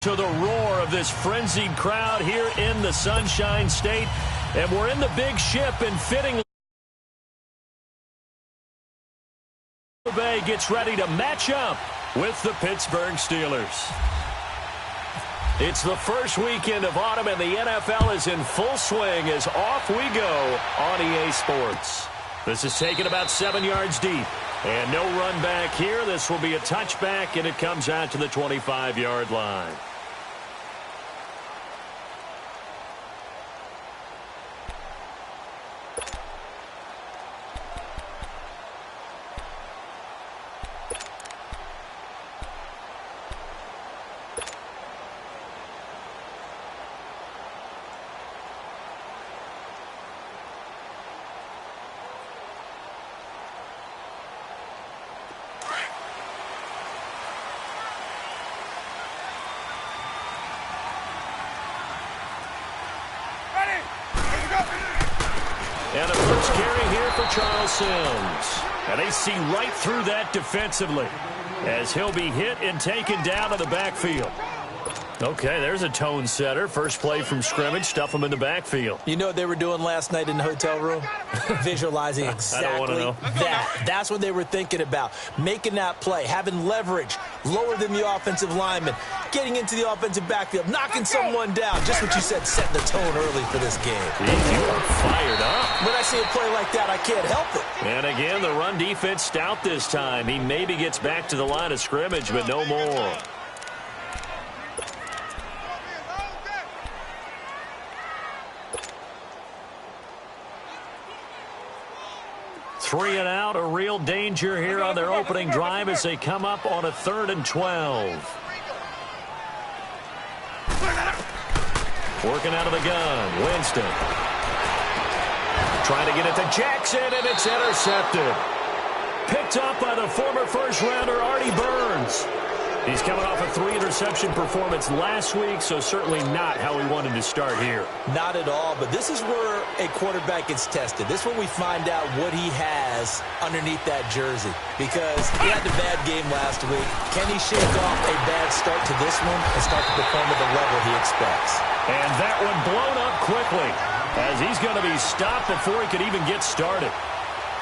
To the roar of this frenzied crowd here in the Sunshine State. And we're in the big ship, and fittingly, Bay gets ready to match up with the Pittsburgh Steelers. It's the first weekend of autumn, and the NFL is in full swing as off we go on EA Sports. This is taken about 7 yards deep, and no run back here. This will be a touchback, and it comes out to the 25-yard line. And a first carry here for Charles Sims. And they see right through that defensively as he'll be hit and taken down to the backfield. Okay, there's a tone setter. First play from scrimmage, stuff him in the backfield. You know what they were doing last night in the hotel room? Visualizing exactly that. That's what they were thinking about. Making that play, having leverage, lower than the offensive lineman, getting into the offensive backfield, knocking someone down. Just what you said, setting the tone early for this game. You are fired up. When I see a play like that, I can't help it. And again, the run defense stout this time. He maybe gets back to the line of scrimmage, but no more. Three and out, a real danger here on their opening drive as they come up on a 3rd and 12. Working out of the gun, Winston. Trying to get it to Jackson, and it's intercepted. Picked up by the former first-rounder Artie Burns. He's coming off a 3-interception performance last week, so certainly not how we wanted to start here. Not at all, but this is where a quarterback gets tested. This is where we find out what he has underneath that jersey, because he had the bad game last week. Can he shake off a bad start to this one and start to perform at the level he expects? And that one blown up quickly as he's going to be stopped before he could even get started.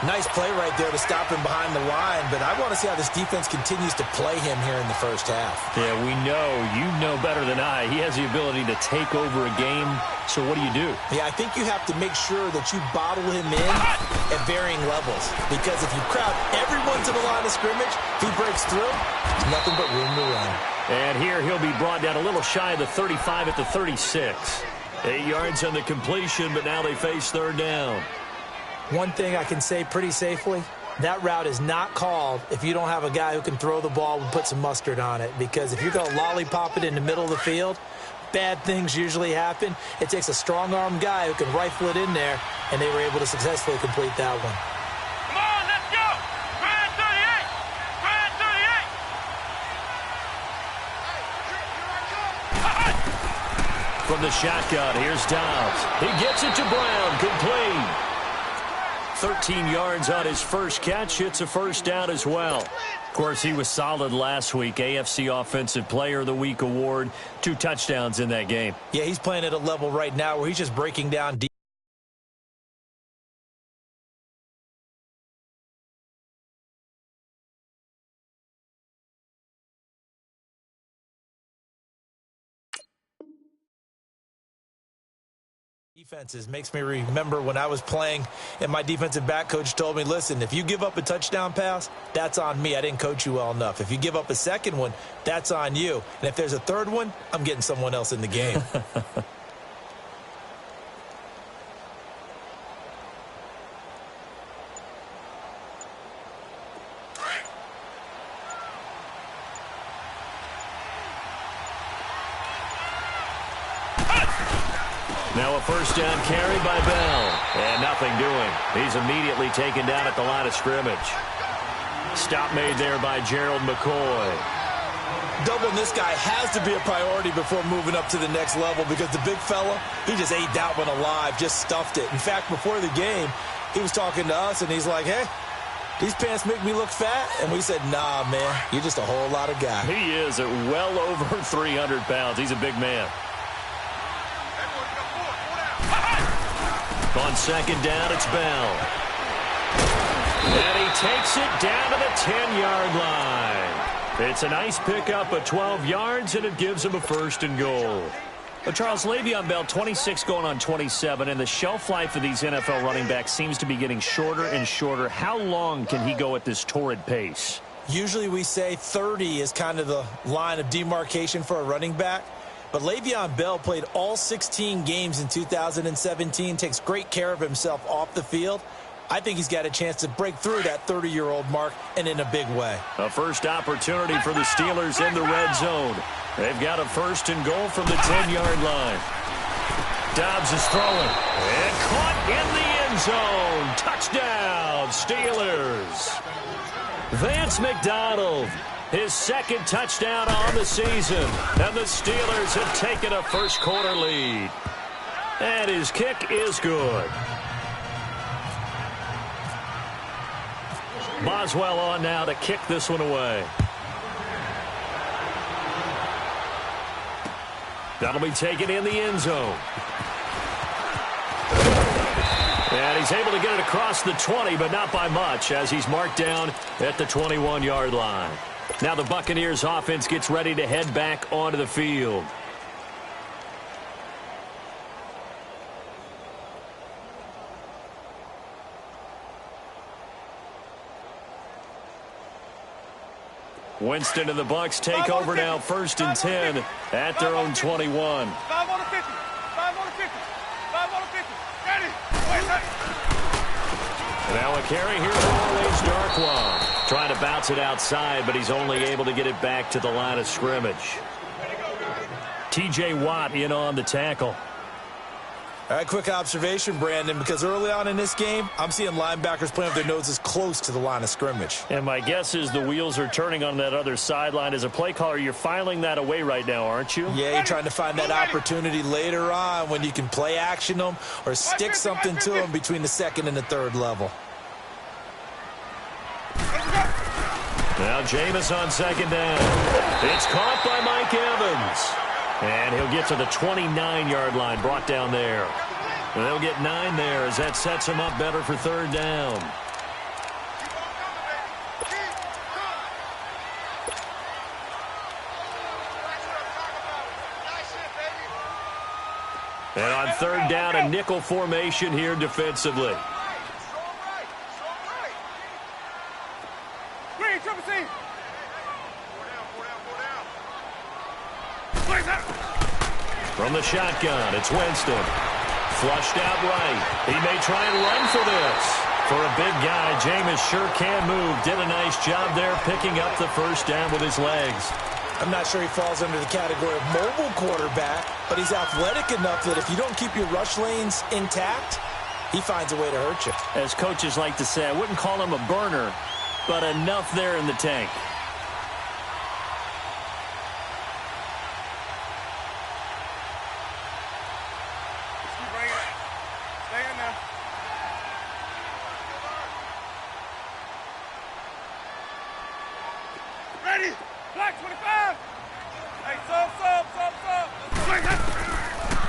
Nice play right there to stop him behind the line, but I want to see how this defense continues to play him here in the first half. Yeah, we know. You know better than I. He has the ability to take over a game, so what do you do? Yeah, I think you have to make sure that you bottle him in at varying levels, because if you crowd everyone to the line of scrimmage, if he breaks through, there's nothing but room to run. And here he'll be brought down a little shy of the 35 at the 36. 8 yards on the completion, but now they face 3rd down. One thing I can say pretty safely, that route is not called if you don't have a guy who can throw the ball and put some mustard on it. Because if you're going to lollipop it in the middle of the field, bad things usually happen. It takes a strong-arm guy who can rifle it in there, and they were able to successfully complete that one. Come on, let's go! Brand 38! Brand 38! From the shotgun, here's Dobbs. He gets it to Brown, complete. 13 yards on his first catch. It's a first down as well. Of course, he was solid last week. AFC Offensive Player of the Week award. 2 touchdowns in that game. Yeah, he's playing at a level right now where he's just breaking down deep. Defenses makes me remember when I was playing and my defensive back coach told me, listen, if you give up a touchdown pass, that's on me. I didn't coach you well enough. If you give up a second one, that's on you. And if there's a third one, I'm getting someone else in the game. Now a first down carry by Bell. And nothing doing. He's immediately taken down at the line of scrimmage. Stop made there by Gerald McCoy. Doubling this guy has to be a priority before moving up to the next level, because the big fella, he just ate that one alive, just stuffed it. In fact, before the game, he was talking to us, and he's like, hey, these pants make me look fat. And we said, nah, man, you're just a whole lot of guy. He is at well over 300 pounds. He's a big man. On second down, it's Bell. And he takes it down to the 10-yard line. It's a nice pickup of 12 yards, and it gives him a first and goal. Well, Charles, Le'Veon Bell, 26 going on 27, and the shelf life of these NFL running backs seems to be getting shorter and shorter. How long can he go at this torrid pace? Usually we say 30 is kind of the line of demarcation for a running back. But Le'Veon Bell played all 16 games in 2017, takes great care of himself off the field. I think he's got a chance to break through that 30-year-old mark, and in a big way. A first opportunity for the Steelers in the red zone. They've got a first and goal from the 10-yard line. Dobbs is throwing. And caught in the end zone. Touchdown, Steelers. Vance McDonald, his second touchdown on the season. And the Steelers have taken a first-quarter lead. And his kick is good. Boswell on now to kick this one away. That'll be taken in the end zone. And he's able to get it across the 20, but not by much, as he's marked down at the 21-yard line. Now the Buccaneers offense gets ready to head back onto the field. Winston and the Bucs take over now, first and 10 at their own 21. 5 on the 50. 5 on the 50. 5 on the 50. Ready. Now a carry here for Orleans Darkwa. Trying to bounce it outside, but he's only able to get it back to the line of scrimmage. T.J. Watt in on the tackle. All right, quick observation, Brandon, because early on in this game, I'm seeing linebackers playing with their noses close to the line of scrimmage. And my guess is the wheels are turning on that other sideline. As a play caller, you're filing that away right now, aren't you? Yeah, you're trying to find that opportunity later on when you can play action them or stick something to them between the second and the third level. Now Jameis on second down. It's caught by Mike Evans. And he'll get to the 29-yard line, brought down there. And they'll get 9 there as that sets him up better for third down. And on third down, a nickel formation here defensively. From the shotgun, it's Winston. Flushed out right. He may try and run for this. For a big guy, Jameis sure can move. Did a nice job there picking up the first down with his legs. I'm not sure he falls under the category of mobile quarterback, but he's athletic enough that if you don't keep your rush lanes intact, he finds a way to hurt you. As coaches like to say, I wouldn't call him a burner, but enough there in the tank.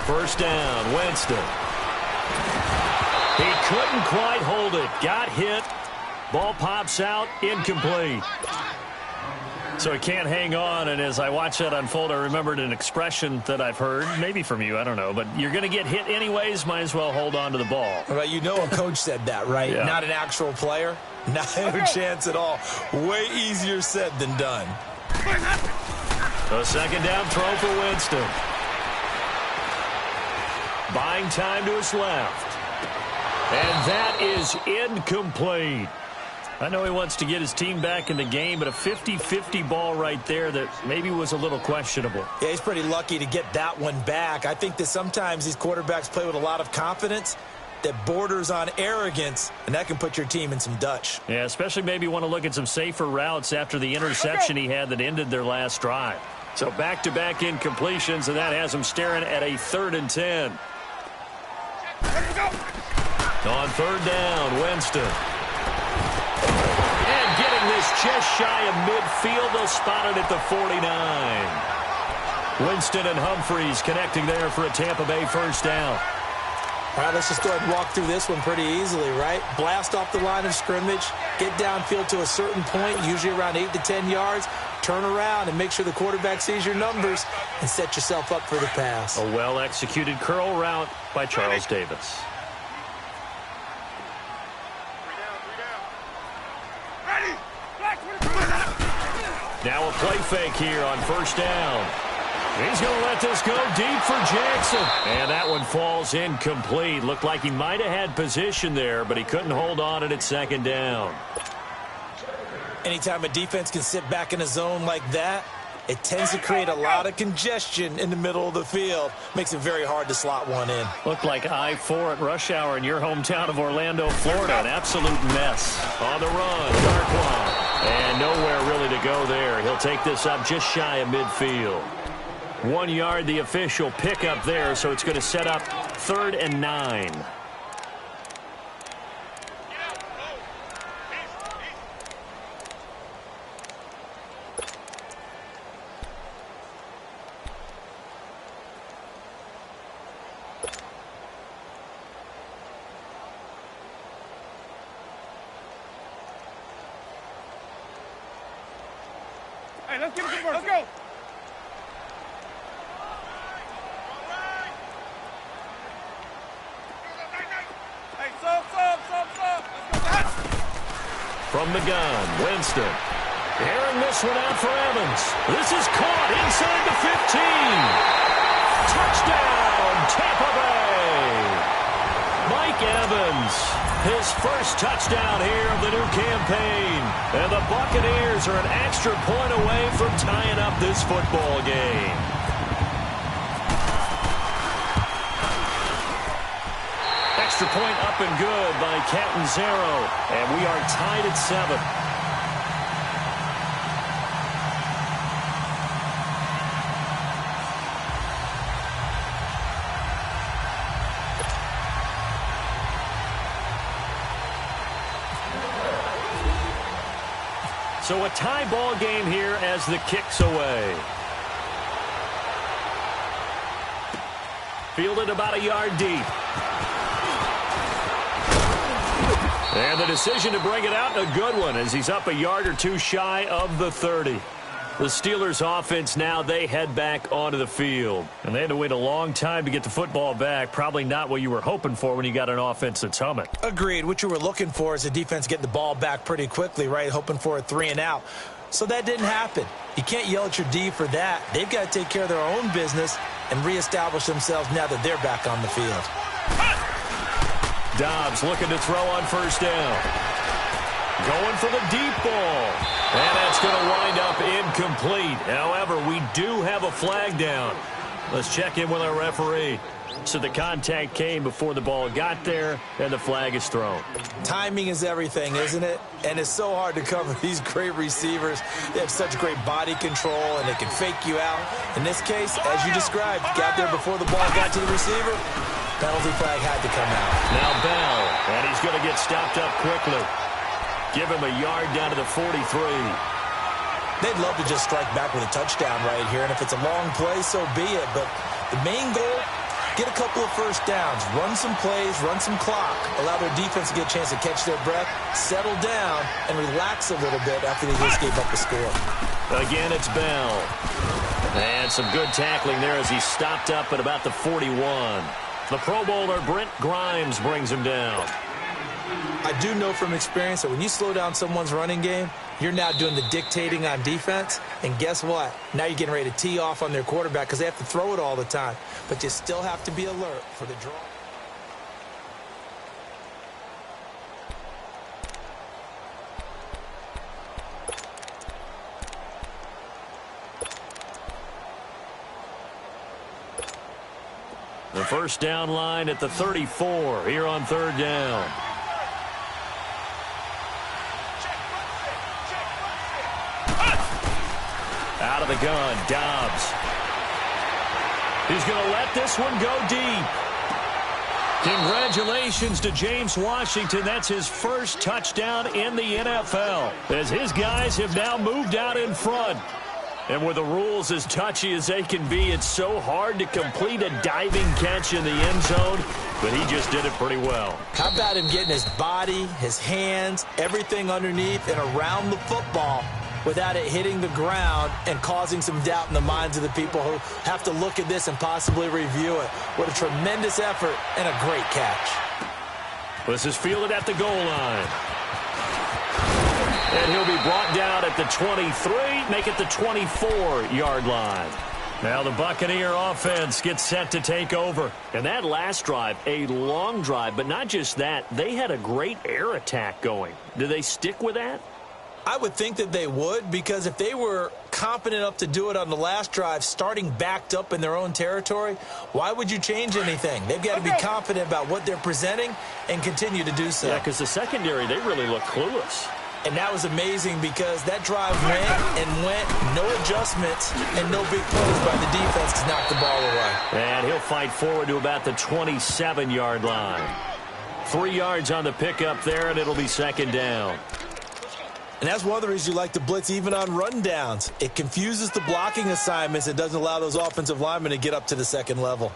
First down, Winston. He couldn't quite hold it. Got hit. Ball pops out, incomplete. So he can't hang on, and as I watch that unfold, I remembered an expression that I've heard, maybe from you, I don't know, but you're going to get hit anyways, might as well hold on to the ball. Well, you know a coach said that, right? Yeah. Not an actual player. Not a chance at all. Way easier said than done. A second down throw for Winston. Buying time to his left. And that is incomplete. I know he wants to get his team back in the game, but a 50-50 ball right there that maybe was a little questionable. Yeah, he's pretty lucky to get that one back. I think that sometimes these quarterbacks play with a lot of confidence that borders on arrogance, and that can put your team in some Dutch. Yeah, especially maybe want to look at some safer routes after the interception he had that ended their last drive. So back-to-back incompletions, and that has him staring at a 3rd and 10. On third down, Winston. Throwing this just shy of midfield. They'll spot it at the 49. Winston and Humphreys connecting there for a Tampa Bay first down. All right, let's just go ahead and walk through this one pretty easily, right? Blast off the line of scrimmage, get downfield to a certain point, usually around 8 to 10 yards, turn around and make sure the quarterback sees your numbers and set yourself up for the pass. A well-executed curl route by Charles Davis. Now a play fake here on first down. He's going to let this go deep for Jackson. And that one falls incomplete. Looked like he might have had position there, but he couldn't hold on at second down. Anytime a defense can sit back in a zone like that, it tends to create a lot of congestion in the middle of the field. Makes it very hard to slot one in. Looked like I-4 at rush hour in your hometown of Orlando, Florida. An absolute mess. On the run, Darkwa. And nowhere really to go there. He'll take this up just shy of midfield. 1 yard, the official pickup there, so it's going to set up 3rd and 9. Hey, let's give it some more. Let's go. From the gun, Winston. Airing this one out for Evans. This is caught inside the 15. Touchdown, Tampa Bay. Mike Evans, his first touchdown here of the new campaign. And the Buccaneers are an extra point away from tying up this football game. Extra point up and good by Catanzaro. And we are tied at 7. So a tie ball game here as the kick's away. Fielded about a yard deep. And the decision to bring it out, a good one, as he's up a yard or two shy of the 30. The Steelers offense now, they head back onto the field. And they had to wait a long time to get the football back. Probably not what you were hoping for when you got an offense that's humming. Agreed. What you were looking for is the defense getting the ball back pretty quickly, right? Hoping for a 3 and out. So that didn't happen. You can't yell at your D for that. They've got to take care of their own business and reestablish themselves now that they're back on the field. Dobbs looking to throw on first down. Going for the deep ball. And that's going to wind up incomplete. However, we do have a flag down. Let's check in with our referee. So the contact came before the ball got there, and the flag is thrown. Timing is everything, isn't it? And it's so hard to cover these great receivers. They have such great body control, and they can fake you out. In this case, as you described, got there before the ball got to the receiver. Penalty flag had to come out. Now Bell, and he's going to get stopped up quickly. Give him a yard down to the 43. They'd love to just strike back with a touchdown right here, and if it's a long play, so be it. But the main goal, get a couple of first downs, run some plays, run some clock, allow their defense to get a chance to catch their breath, settle down, and relax a little bit after they just gave up the score. Again, it's Bell. And some good tackling there as he stopped up at about the 41. The Pro Bowler, Brent Grimes, brings him down. I do know from experience that when you slow down someone's running game, you're now doing the dictating on defense. And guess what? Now you're getting ready to tee off on their quarterback because they have to throw it all the time. But you still have to be alert for the draw. The first down line at the 34 here on third down. Out of the gun, Dobbs. He's going to let this one go deep. Congratulations to James Washington. That's his first touchdown in the NFL, as his guys have now moved out in front. And with the rules as touchy as they can be, it's so hard to complete a diving catch in the end zone, but he just did it pretty well. How about him getting his body, his hands, everything underneath and around the football without it hitting the ground and causing some doubt in the minds of the people who have to look at this and possibly review it. What a tremendous effort and a great catch. This is fielded at the goal line. And he'll be brought down at the 23, make it the 24-yard line. Now the Buccaneer offense gets set to take over. And that last drive, a long drive, but not just that, they had a great air attack going. Do they stick with that? I would think that they would, because if they were confident enough to do it on the last drive, starting backed up in their own territory, why would you change anything? They've got to be confident about what they're presenting and continue to do so. Yeah, because the secondary, they really look clueless. And that was amazing because that drive went and went, no adjustments, and no big plays by the defense to knock the ball away. And he'll fight forward to about the 27-yard line. 3 yards on the pickup there, and it'll be second down. And that's one of the reasons you like to blitz even on rundowns. It confuses the blocking assignments. It doesn't allow those offensive linemen to get up to the second level.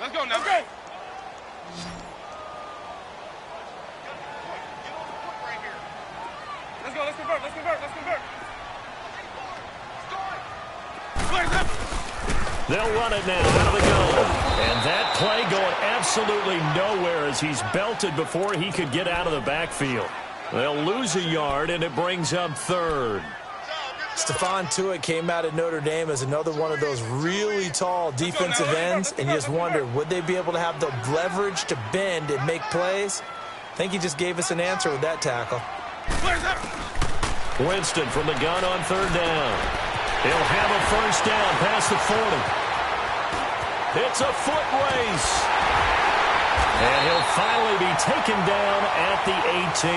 Let's go now. Let's go. Let's go. Let's convert. Let's convert. Let's convert. They'll run it now out of the gun. And that play going absolutely nowhere as he's belted before he could get out of the backfield. They'll lose a yard, and it brings up third. Stephon Tuitt came out of Notre Dame as another one of those really tall defensive ends, and you just wonder, would they be able to have the leverage to bend and make plays? I think he just gave us an answer with that tackle. Winston from the gun on third down. He'll have a first down past the 40. It's a foot race. And he'll finally be taken down at the 18.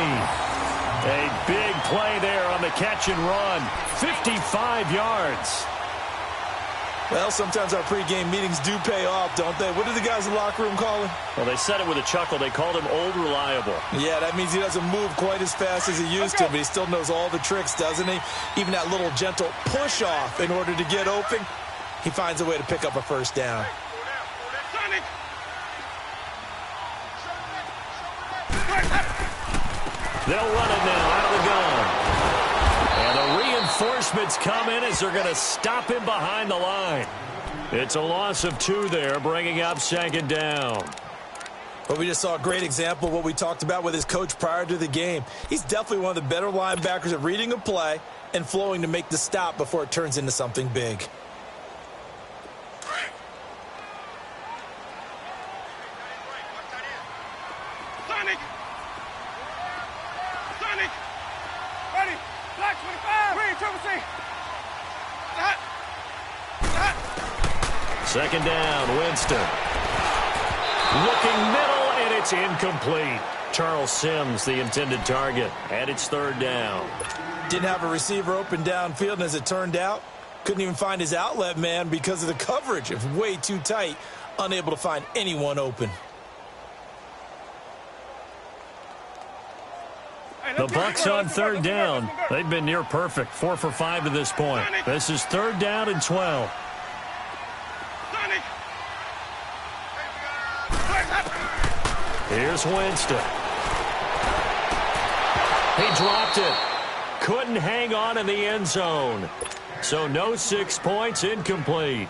A big play there on the catch and run. 55 yards. Well, sometimes our pregame meetings do pay off, don't they? What did the guys in the locker room call him? Well, they said it with a chuckle. They called him Old Reliable. Yeah, that means he doesn't move quite as fast as he used to, but he still knows all the tricks, doesn't he? Even that little gentle push-off in order to get open, he finds a way to pick up a first down. They'll run it now out of the gun. And the reinforcements come in as they're going to stop him behind the line. It's a loss of 2 there, bringing up second down. But we just saw a great example of what we talked about with his coach prior to the game. He's definitely one of the better linebackers at reading a play and flowing to make the stop before it turns into something big. Second down, Winston. Looking middle, and it's incomplete. Charles Sims, the intended target, and it's third down. Didn't have a receiver open downfield, and as it turned out, couldn't even find his outlet man because of the coverage. It was way too tight, unable to find anyone open. The Bucs on third down. They've been near perfect, 4 for 5 to this point. This is third down and 12. Here's Winston. He dropped it. Couldn't hang on in the end zone. So no 6 points, incomplete.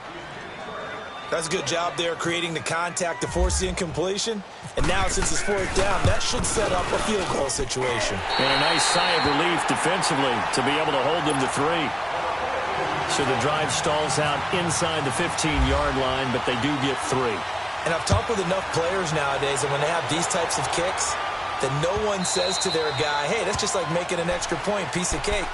That's a good job there creating the contact to force the incompletion. And now since it's fourth down, that should set up a field goal situation. And a nice sigh of relief defensively to be able to hold them to 3. So the drive stalls out inside the 15-yard line, but they do get 3. And I've talked with enough players nowadays, and when they have these types of kicks, that no one says to their guy, hey, that's just like making an extra point, piece of cake.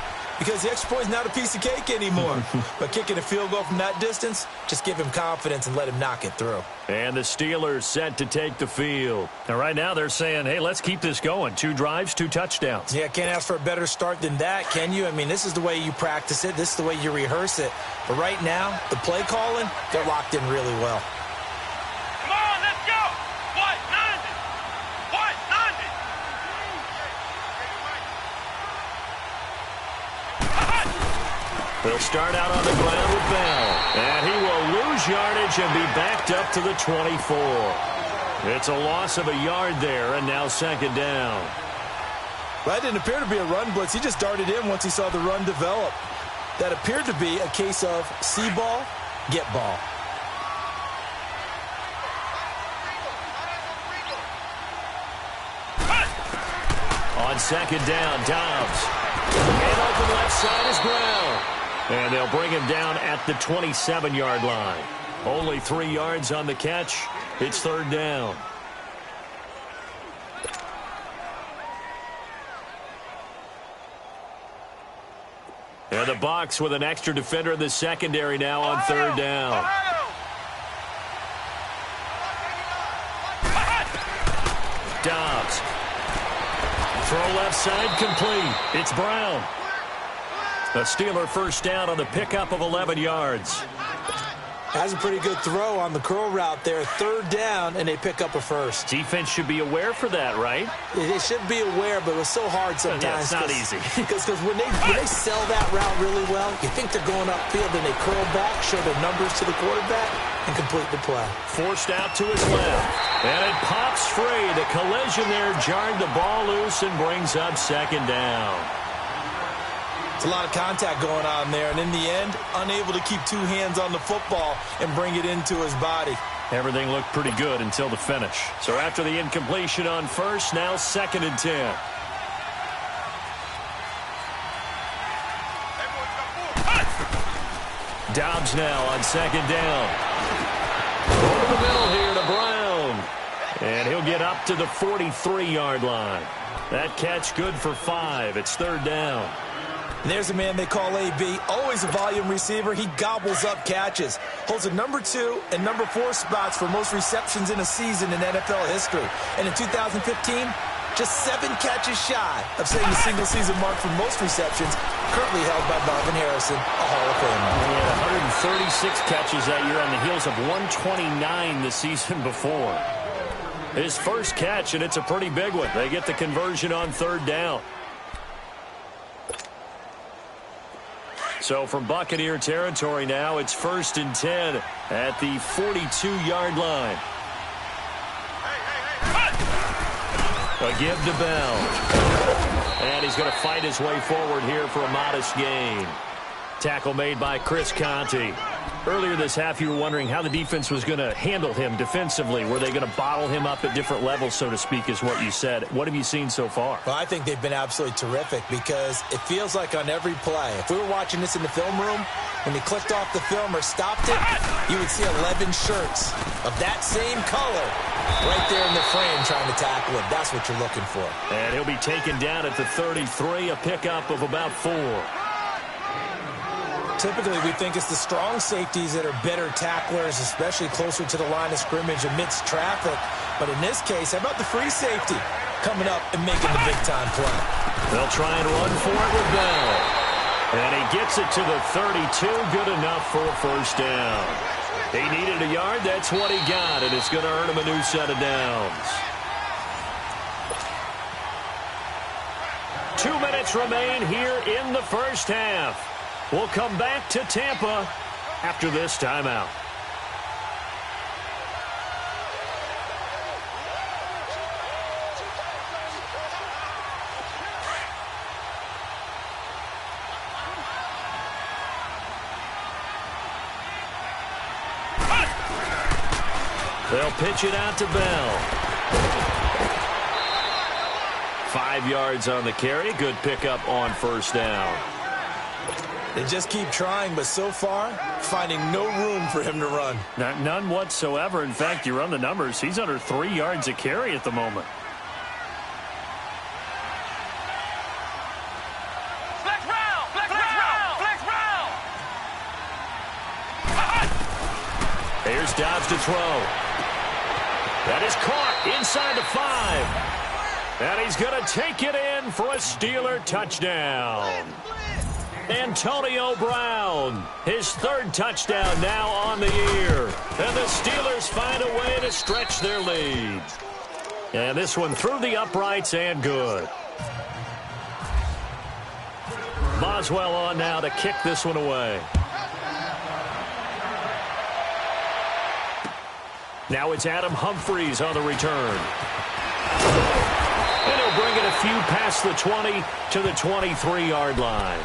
because the extra point is not a piece of cake anymore. But kicking a field goal from that distance, just give him confidence and let him knock it through. And the Steelers set to take the field. And right now they're saying, hey, let's keep this going. 2 drives, 2 touchdowns. Yeah, can't ask for a better start than that, can you? I mean, this is the way you practice it. This is the way you rehearse it. But right now, the play calling, they're locked in really well. Come on, let's go. White 90. White 90. They'll start out on the ground with Bell. And he will lose yardage and be backed up to the 24. It's a loss of a yard there, and now second down. Well, that didn't appear to be a run blitz. He just darted in once he saw the run develop. That appeared to be a case of see ball, get ball. On second down, Dobbs. And open left side is Brown. And they'll bring him down at the 27-yard line. Only 3 yards on the catch. It's third down. And the Bucs with an extra defender in the secondary now on third down. Dobbs. Throw left side complete. It's Brown. A Steeler first down on the pickup of 11 yards. Has a pretty good throw on the curl route there. Third down, and they pick up a first. Defense should be aware for that, right? They should be aware, but it was so hard sometimes. Yeah, it's not easy. Because when they sell that route really well, you think they're going upfield, then they curl back, show their numbers to the quarterback, and complete the play. Forced out to his left. And it pops free. The collision there jarred the ball loose and brings up second down. It's a lot of contact going on there, and in the end, unable to keep 2 hands on the football and bring it into his body. Everything looked pretty good until the finish. So after the incompletion on first, now second and 10. Dobbs now on second down. Over the middle here to Brown. And he'll get up to the 43-yard line. That catch good for 5. It's third down. And there's a man they call AB, always a volume receiver. He gobbles up catches. Holds the number 2 and number 4 spots for most receptions in a season in NFL history. And in 2015, just 7 catches shy of setting the single-season mark for most receptions, currently held by Marvin Harrison, a Hall of Famer. He had 136 catches that year on the heels of 129 the season before. His first catch, and it's a pretty big one. They get the conversion on third down. So from Buccaneer territory now, it's first and 10 at the 42-yard line. A give to Bell. And he's going to fight his way forward here for a modest gain. Tackle made by Chris Conte. Earlier this half, you were wondering how the defense was going to handle him defensively. Were they going to bottle him up at different levels, so to speak, is what you said. What have you seen so far? Well, I think they've been absolutely terrific because it feels like on every play, if we were watching this in the film room, when he clicked off the film or stopped it, you would see 11 shirts of that same color right there in the frame trying to tackle him. That's what you're looking for. And he'll be taken down at the 33, a pickup of about 4. Typically, we think it's the strong safeties that are better tacklers, especially closer to the line of scrimmage amidst traffic. But in this case, how about the free safety coming up and making the big-time play? They'll try and run for it with Bell. And he gets it to the 32, good enough for a first down. He needed a yard, that's what he got, and it's going to earn him a new set of downs. 2 minutes remain here in the first half. We'll come back to Tampa after this timeout. They'll pitch it out to Bell. 5 yards on the carry. Good pickup on first down. They just keep trying, but so far, finding no room for him to run. None whatsoever. In fact, you run the numbers. He's under 3 yards a carry at the moment. Flex round! Flex Here's Dobbs to throw. That is caught inside the 5. And he's going to take it in for a Steeler touchdown. Antonio Brown, his third touchdown now on the year. And the Steelers find a way to stretch their lead. And this one through the uprights and good. Boswell on now to kick this one away. Now it's Adam Humphries on the return. And he'll bring it a few past the 20 to the 23-yard line.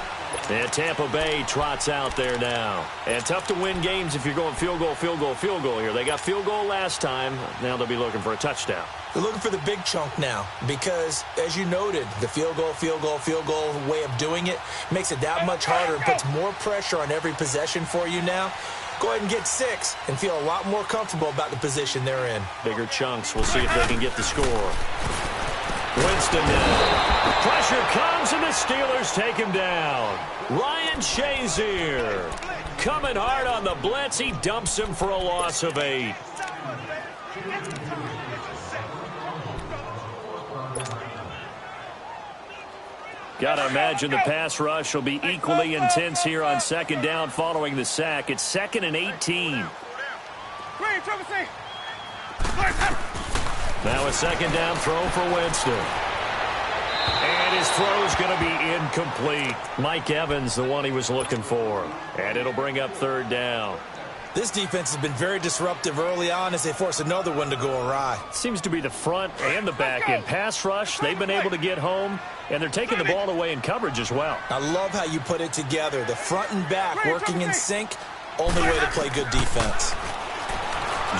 And Tampa Bay trots out there now. And tough to win games if you're going field goal, field goal, field goal here. They got field goal last time. Now they'll be looking for a touchdown. They're looking for the big chunk now because, as you noted, the field goal way of doing it makes it that much harder and puts more pressure on every possession for you now. Go ahead and get 6 and feel a lot more comfortable about the position they're in. Bigger chunks. We'll see if they can get the score. Winston now. Pressure comes and the Steelers take him down. Ryan Shazier coming hard on the blitz. He dumps him for a loss of 8. Gotta imagine the pass rush will be equally intense here on second down following the sack. It's 2nd and 18. Now a second down throw for Winston. And his throw's going to be incomplete. Mike Evans, the one he was looking for. And it'll bring up 3rd down. This defense has been very disruptive early on as they force another one to go awry. Seems to be the front and the back end. Pass rush, they've been able to get home, and they're taking the ball away in coverage as well. I love how you put it together. The front and back working in sync, only way to play good defense.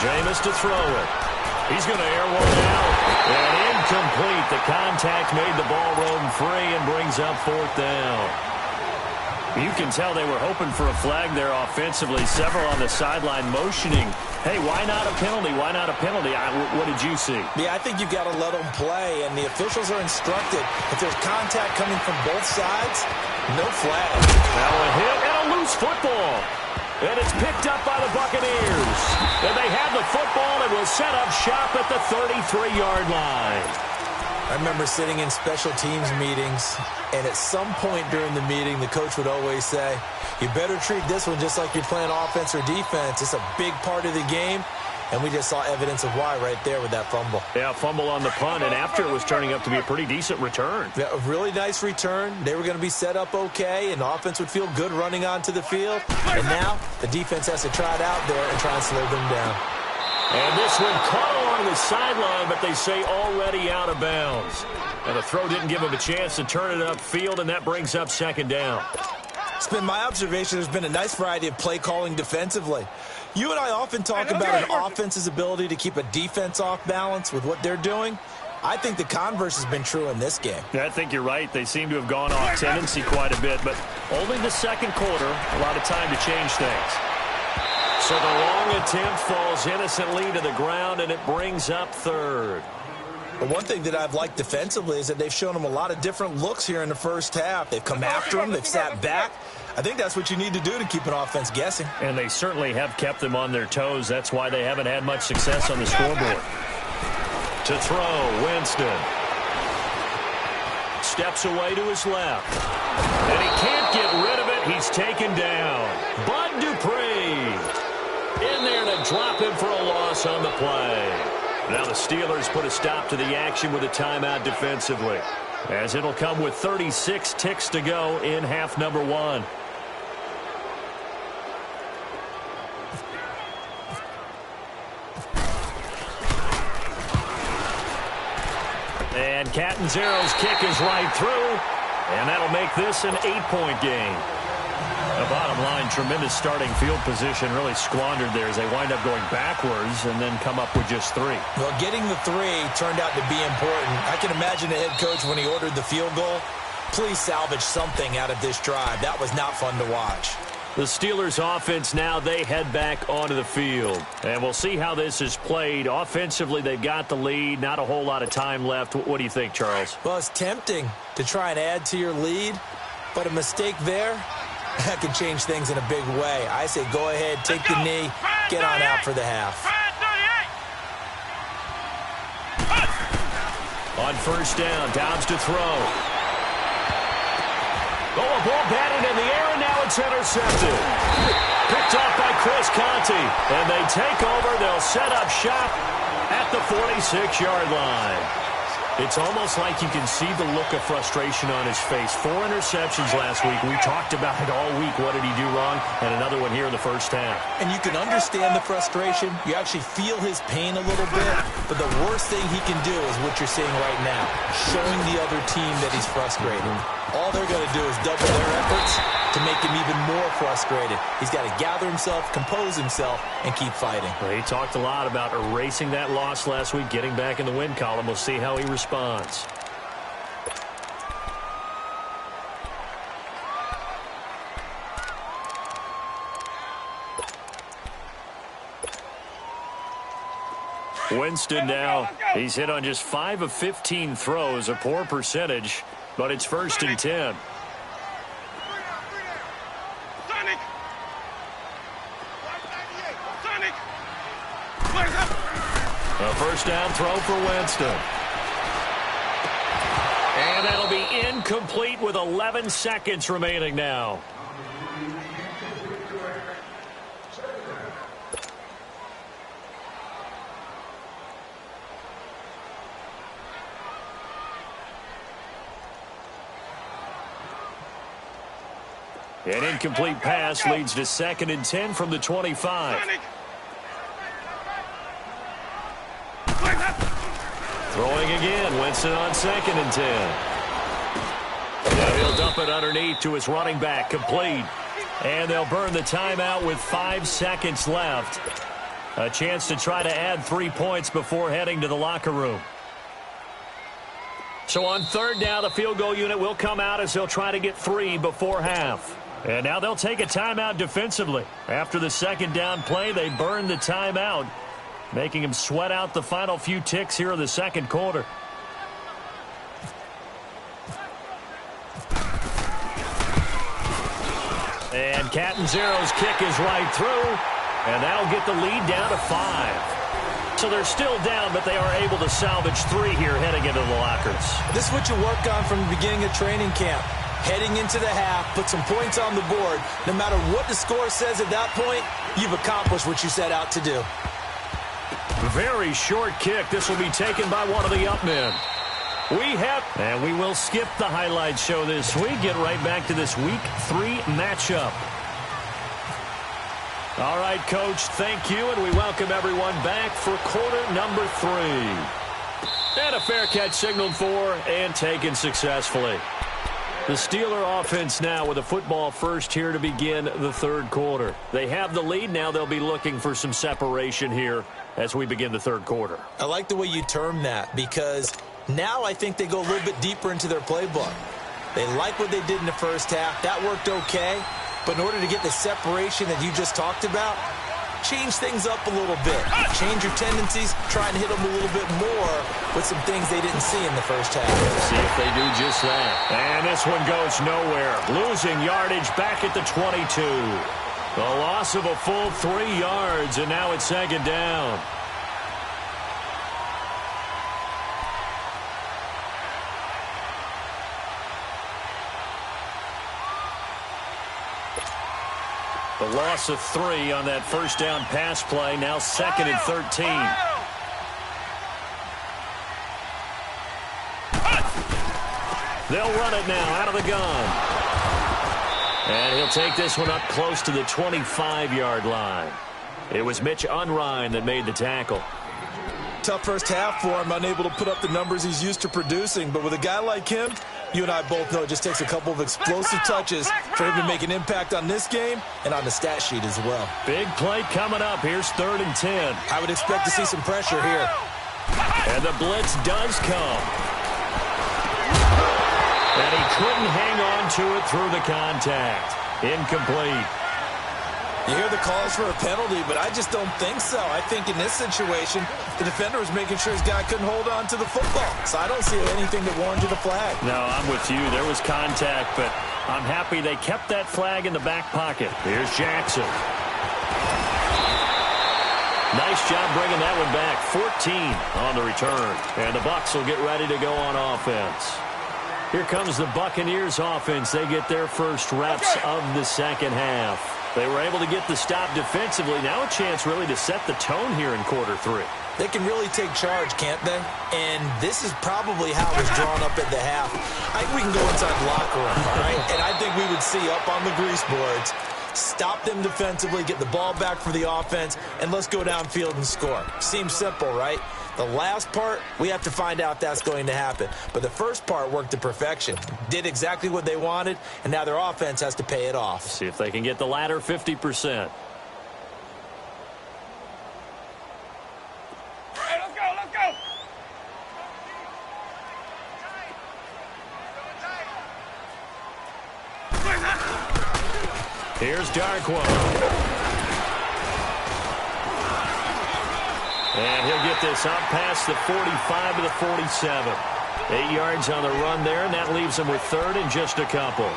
Jameis to throw it. He's going to air one out. And incomplete. The contact made the ball roam free and brings up 4th down. You can tell they were hoping for a flag there offensively. Several on the sideline motioning. Hey, why not a penalty? Why not a penalty? What did you see? Yeah, I think you've got to let them play, and the officials are instructed. If there's contact coming from both sides, no flag. Now a hit and a loose football. And it's picked up by the Buccaneers. And they have the football and will set up shop at the 33-yard line. I remember sitting in special teams meetings, and at some point during the meeting, the coach would always say, you better treat this one just like you're playing offense or defense. It's a big part of the game, and we just saw evidence of why right there with that fumble. Yeah, fumble on the punt, and after it was turning up to be a pretty decent return. Yeah, a really nice return. They were going to be set up okay, and the offense would feel good running onto the field. And now the defense has to try it out there and try and slow them down. And this one caught along the sideline, but they say already out of bounds. And the throw didn't give him a chance to turn it upfield, and that brings up 2nd down. It's been my observation there's been a nice variety of play calling defensively. You and I often talk about an offense's ability to keep a defense off balance with what they're doing. I think the converse has been true in this game. Yeah, I think you're right. They seem to have gone off tendency quite a bit, but only the 2nd quarter, a lot of time to change things. So the long attempt falls innocently to the ground, and it brings up 3rd. But one thing that I've liked defensively is that they've shown them a lot of different looks here in the first half. They've come after them. They've sat back. I think that's what you need to do to keep an offense guessing. And they certainly have kept them on their toes. That's why they haven't had much success on the scoreboard. To throw, Winston. Steps away to his left. And he can't get rid of it. He's taken down. Bud Dupree in there to drop him for a loss on the play. Now the Steelers put a stop to the action with a timeout defensively, as it'll come with 36 ticks to go in half number 1. And Catanzaro's kick is right through, and that'll make this an 8-point game. The bottom line, tremendous starting field position, really squandered there as they wind up going backwards and then come up with just 3. Well, getting the 3 turned out to be important. I can imagine the head coach when he ordered the field goal. Please salvage something out of this drive. That was not fun to watch. The Steelers offense now, they head back onto the field. And we'll see how this is played. Offensively, they've got the lead. Not a whole lot of time left. What do you think, Charles? Well, it's tempting to try and add to your lead, but a mistake there, that could change things in a big way. I say go ahead, take the knee, get on out for the half. On first down, Dobbs to throw. Oh, a ball batted in the air, and now it's intercepted. Picked off by Chris Conte. And they take over. They'll set up shop at the 46-yard line. It's almost like you can see the look of frustration on his face. 4 interceptions last week. We talked about it all week. What did he do wrong? And another one here in the first half. And you can understand the frustration. You actually feel his pain a little bit. But the worst thing he can do is what you're seeing right now, showing the other team that he's frustrated. All they're going to do is double their efforts to make him even more frustrated. He's got to gather himself, compose himself, and keep fighting. Well, he talked a lot about erasing that loss last week, getting back in the win column. We'll see how he responds. Winston now, he's hit on just 5 of 15 throws, a poor percentage, but it's 1st and 10. A first down throw for Winston. And that'll be incomplete with 11 seconds remaining now. An incomplete pass leads to 2nd and 10 from the 25. Throwing again, Winston on 2nd and 10. Now he'll dump it underneath to his running back, complete. And they'll burn the timeout with 5 seconds left. A chance to try to add 3 points before heading to the locker room. So on 3rd down, the field goal unit will come out as they'll try to get 3 before half. And now they'll take a timeout defensively. After the 2nd down play, they burn the timeout, making him sweat out the final few ticks here in the 2nd quarter. And Catanzero's kick is right through, and that'll get the lead down to 5. So they're still down, but they are able to salvage 3 here heading into the lockers. This is what you work on from the beginning of training camp. Heading into the half, put some points on the board. No matter what the score says at that point, you've accomplished what you set out to do. Very short kick. This will be taken by one of the up men. And we will skip the highlight show this week. Get right back to this Week 3 matchup. All right, Coach, thank you, and we welcome everyone back for quarter number 3. And a fair catch signaled for and taken successfully. The Steeler offense now with a football first here to begin the 3rd quarter. They have the lead. Now they'll be looking for some separation here as we begin the 3rd quarter. I like the way you term that because now I think they go a little bit deeper into their playbook. They like what they did in the first half. That worked okay. But in order to get the separation that you just talked about, change things up a little bit. Change your tendencies, try and hit them a little bit more with some things they didn't see in the first half. See if they do just that. And this one goes nowhere. Losing yardage back at the 22. The loss of a full 3 yards, and now it's 2nd down. The loss of 3 on that first down pass play. Now 2nd and 13. They'll run it now out of the gun. And he'll take this one up close to the 25-yard line. It was Mitch Unrein that made the tackle. Tough first half for him, unable to put up the numbers he's used to producing. But with a guy like him, you and I both know it just takes a couple of explosive touches for him to make an impact on this game and on the stat sheet as well. Big play coming up. Here's 3rd and 10. I would expect to see some pressure here. And the blitz does come. And he couldn't hang on to it through the contact. Incomplete. You hear the calls for a penalty, but I just don't think so. I think in this situation, the defender was making sure his guy couldn't hold on to the football. So I don't see anything that warranted a flag. No, I'm with you. There was contact, but I'm happy they kept that flag in the back pocket. Here's Jackson. Nice job bringing that one back. 14 on the return. And the Bucs will get ready to go on offense. Here comes the Buccaneers offense. They get their first reps of the second half. They were able to get the stop defensively. Now a chance really to set the tone here in quarter 3. They can really take charge, can't they? And this is probably how it was drawn up at the half. I think we can go inside the locker room, all right? And I think we would see up on the grease boards, stop them defensively, get the ball back for the offense, and let's go downfield and score. Seems simple, right? The last part, we have to find out if that's going to happen. But the first part worked to perfection. Did exactly what they wanted, and now their offense has to pay it off. See if they can get the latter 50%. Here's Darkwa. And he'll get this up past the 45 to the 47. 8 yards on the run there, and that leaves him with third and just a couple.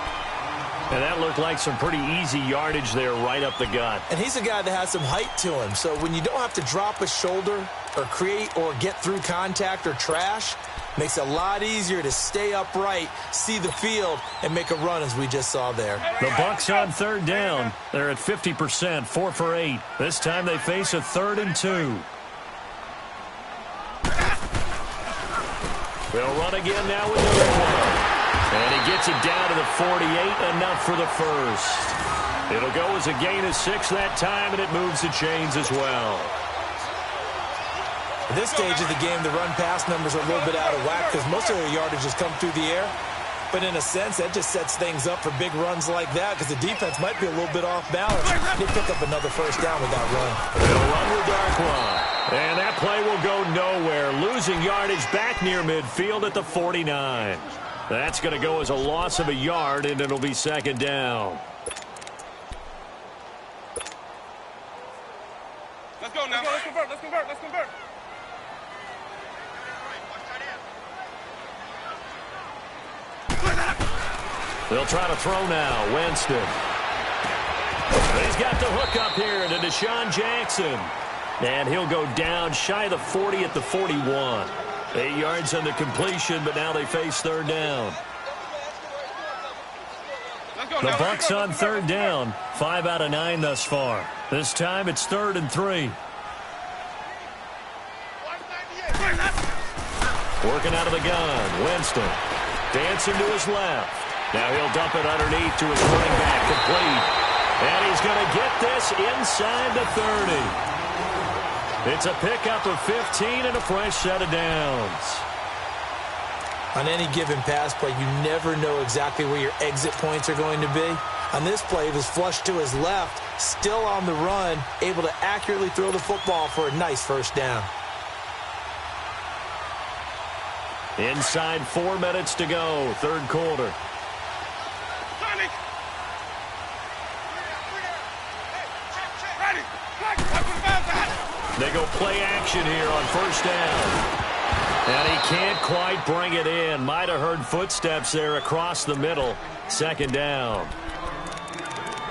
And that looked like some pretty easy yardage there right up the gut. And he's a guy that has some height to him, so when you don't have to drop a shoulder or create or get through contact or trash, makes it a lot easier to stay upright, see the field, and make a run as we just saw there. The Bucs on third down. They're at 50%, 4 for 8. This time they face a 3rd and 2. They'll run again now with Darkwa. And he gets it down to the 48, enough for the first. It'll go as a gain of 6 that time, and it moves the chains as well. At this stage of the game, the run-pass numbers are a little bit out of whack because most of their yardage has come through the air. But in a sense, that just sets things up for big runs like that because the defense might be a little bit off balance. They pick up another first down with that run. They'll run with Darkwa. And that play will go nowhere, losing yardage back near midfield at the 49. That's going to go as a loss of a yard, and it'll be second down. Let's go now. Let's convert. Let's convert. Let's convert. They'll try to throw now. Winston. He's got the hook up here to Deshaun Jackson. And he'll go down shy of the 40 at the 41. 8 yards on the completion, but now they face third down. The Bucs on third down. 5 out of 9 thus far. This time it's 3rd and 3. Working out of the gun. Winston. Dancing to his left. Now he'll dump it underneath to his running back, complete. And he's going to get this inside the 30. It's a pickup of 15 and a fresh set of downs. On any given pass play, you never know exactly where your exit points are going to be. On this play, it was flushed to his left, still on the run, able to accurately throw the football for a nice first down. Inside 4 minutes to go, third quarter. They go play action here on first down. And he can't quite bring it in. Might have heard footsteps there across the middle. Second down.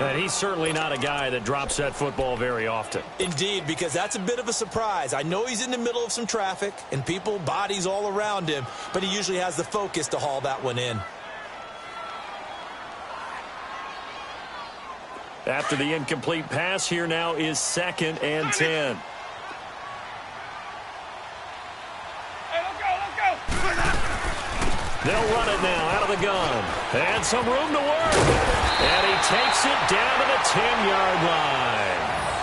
And he's certainly not a guy that drops that football very often. Indeed, because that's a bit of a surprise. I know he's in the middle of some traffic and people, bodies all around him, but he usually has the focus to haul that one in. After the incomplete pass, here now is 2nd and 10. They'll run it now out of the gun. And some room to work. And he takes it down to the 10-yard line.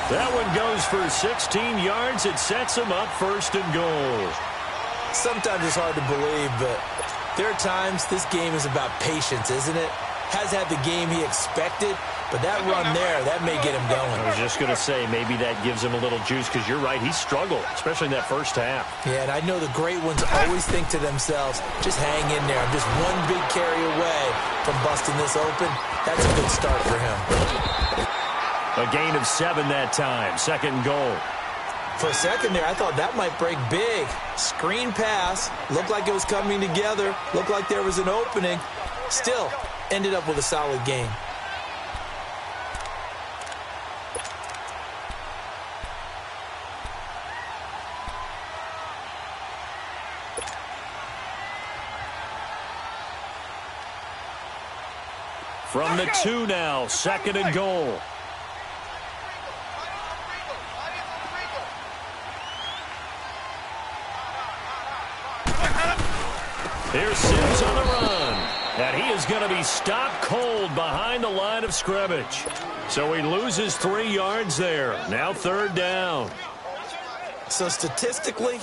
That one goes for 16 yards. It sets him up 1st and goal. Sometimes it's hard to believe, but there are times this game is about patience, isn't it? Has had the game he expected, but that run there, that may get him going. I was just going to say, maybe that gives him a little juice, because you're right, he struggled, especially in that first half. Yeah, and I know the great ones always think to themselves, just hang in there. I'm just one big carry away from busting this open. That's a good start for him. A gain of 7 that time, 2nd and goal. For a second there, I thought that might break big. Screen pass, looked like it was coming together, looked like there was an opening. Still, ended up with a solid game. From the 2 now, 2nd and goal. Here's Sims on the run. And he is going to be stopped cold behind the line of scrimmage. So he loses 3 yards there. Now 3rd down. So statistically,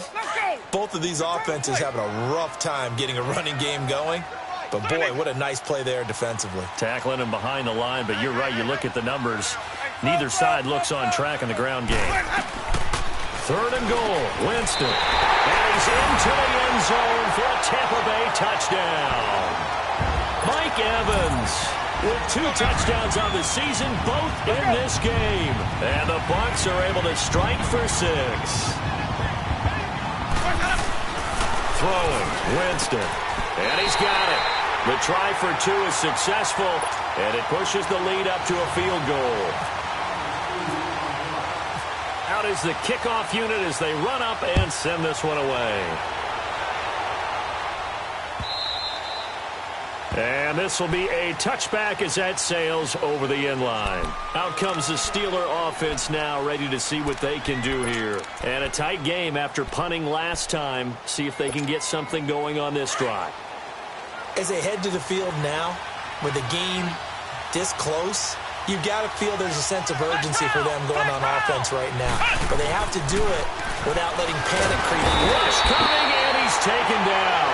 both of these offenses having a rough time getting a running game going. But, boy, what a nice play there defensively. Tackling him behind the line, but you're right. You look at the numbers. Neither side looks on track in the ground game. 3rd and goal, Winston. And he's into the end zone for a Tampa Bay touchdown. Mike Evans with 2 touchdowns on the season, both in this game. And the Bucs are able to strike for 6. Throwing, Winston. And he's got it. The try for 2 is successful, and it pushes the lead up to a field goal. Out is the kickoff unit as they run up and send this one away. And this will be a touchback as that sails over the end line. Out comes the Steeler offense now, ready to see what they can do here. And a tight game after punting last time. See if they can get something going on this drive. As they head to the field now, with the game this close, you've got to feel there's a sense of urgency for them going on offense right now. But they have to do it without letting panic creep in. Rush coming, and he's taken down.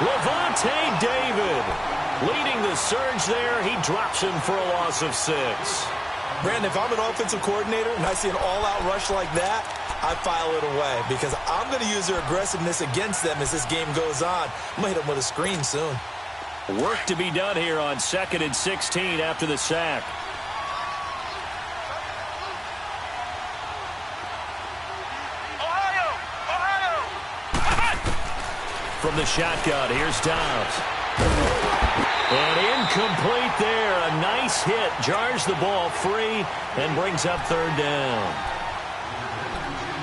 Levante David leading the surge there. He drops him for a loss of 6. Brandon, if I'm an offensive coordinator and I see an all-out rush like that, I file it away because I'm going to use their aggressiveness against them as this game goes on. I'm going to hit them with a screen soon. Work to be done here on 2nd and 16 after the sack. From the shotgun, here's Dobbs. And incomplete there. A nice hit. Jars the ball free and brings up 3rd down.